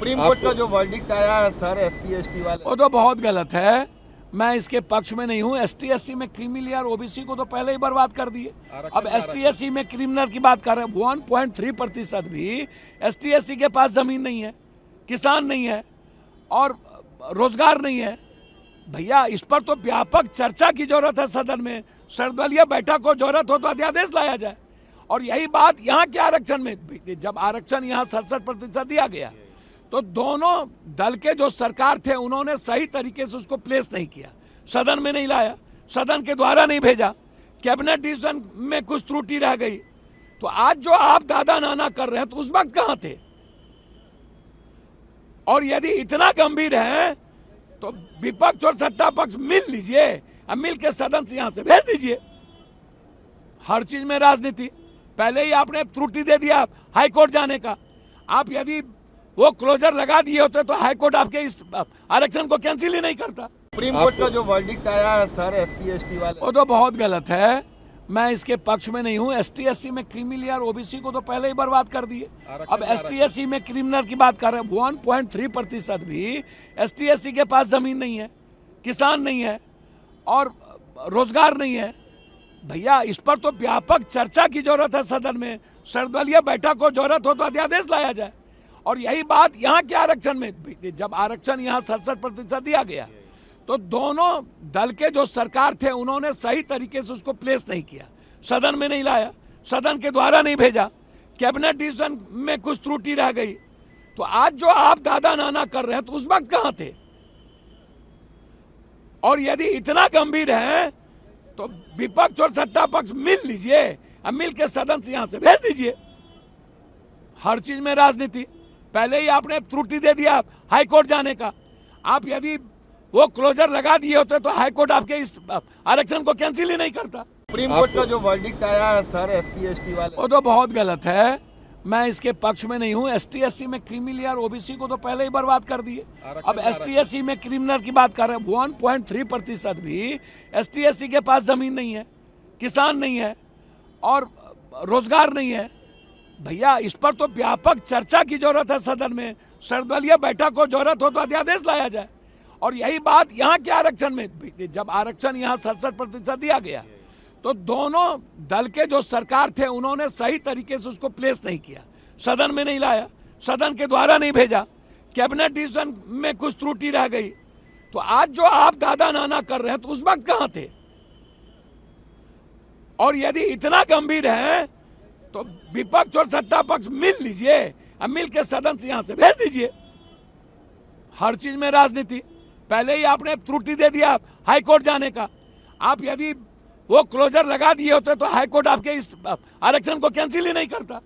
Supreme court का जो verdict आया है सर एससी एसटी वाले, वो तो बहुत गलत है। मैं इसके पक्ष में नहीं हूँ। एसटी एससी में क्रीमी और ओबीसी को तो पहले ही बर्बाद कर दिए। अब एसटी एससी में क्रिमिनल की बात कर रहे हैं। 1.3% भी एसटी एससी के पास जमीन नहीं है, किसान नहीं है और रोजगार नहीं है। भैया इस पर तो व्यापक चर्चा की जरूरत है सदन में। सर्वदलीय बैठक को जरूरत हो तो अध्यादेश लाया जाए। और यही बात यहाँ के आरक्षण में, जब आरक्षण यहाँ 67% दिया गया तो दोनों दल के जो सरकार थे उन्होंने सही तरीके से उसको प्लेस नहीं किया, सदन में नहीं लाया, सदन के द्वारा नहीं भेजा, कैबिनेट डिसीजन में कुछ त्रुटि रह गई। तो आज जो आप दादा नाना कर रहे हैं तो उस वक्त कहां थे? और यदि इतना गंभीर है तो विपक्ष और सत्ता पक्ष मिल लीजिए और मिल के सदन से यहां से भेज दीजिए। हर चीज में राजनीति। पहले ही आपने त्रुटि दे दिया हाईकोर्ट जाने का। आप यदि वो क्लोजर लगा दिए होते तो हाईकोर्ट आपके इस आरक्षण को कैंसिल ही नहीं करता। सुप्रीम कोर्ट का जो वर्डिक्ट आया है सर एससी एसटी वाले, वो तो बहुत गलत है। मैं इसके पक्ष में नहीं हूँ। एसटी एससी में क्रीमी और ओबीसी को तो पहले ही बर्बाद कर दिए। अब एसटी एससी में क्रिमिनल की बात कर रहे हैं। 1.3% भी एसटी एससी के पास जमीन नहीं है, किसान नहीं है और रोजगार नहीं है। भैया इस पर तो व्यापक चर्चा की जरूरत है सदन में। सर्वदलीय बैठक को जरूरत हो तो अध्यादेश लाया जाए। और यही बात यहाँ के आरक्षण में, जब आरक्षण यहाँ 67% दिया गया तो दोनों दल के जो सरकार थे उन्होंने सही तरीके से उसको प्लेस नहीं किया, सदन में नहीं लाया, सदन के द्वारा नहीं भेजा, कैबिनेट डिसीजन में कुछ त्रुटि रह गई। तो आज जो आप दादा नाना कर रहे हैं तो उस वक्त कहां थे? और यदि इतना गंभीर है तो विपक्ष और सत्ता पक्ष मिल लीजिए और मिल के सदन से यहां से भेज दीजिए। हर चीज में राजनीति। पहले ही आपने त्रुटि दे दिया हाईकोर्ट जाने का। आप यदि वो क्लोजर लगा दिए होते तो हाईकोर्ट आपके इस आरक्षण को कैंसिल ही नहीं करता। सुप्रीम कोर्ट का जो वर्डिक्ट आया है सर एससी एसटी वाले, वो तो बहुत गलत है। मैं इसके पक्ष में नहीं हूँ। एसटी एससी में क्रीमी और ओबीसी को तो पहले ही बर्बाद कर दिए। अब एसटी एससी में क्रिमिनल की बात कर रहे हैं। 1.3% भी एसटी एससी के पास जमीन नहीं है, किसान नहीं है और रोजगार नहीं है। भैया इस पर तो व्यापक चर्चा की जरूरत है सदन में। सर्वदलीय बैठक को जरूरत हो तो अध्यादेश लाया जाए। और यही बात यहाँ के आरक्षण में, जब आरक्षण यहाँ 67% दिया गया तो दोनों दल के जो सरकार थे उन्होंने सही तरीके से उसको प्लेस नहीं किया, सदन में नहीं लाया, सदन के द्वारा नहीं भेजा, कैबिनेट डिसीजन में कुछ त्रुटि रह गई। तो आज जो आप दादा नाना कर रहे हैं तो उस वक्त कहां थे? और यदि इतना गंभीर है तो विपक्ष और सत्ता पक्ष मिल लीजिए और मिल के सदन से यहां से भेज दीजिए। हर चीज में राजनीति। पहले ही आपने त्रुटि दे दिया हाईकोर्ट जाने का। आप यदि वो क्लोजर लगा दिए होते तो हाईकोर्ट आपके इस आरक्षण को कैंसिल ही नहीं करता।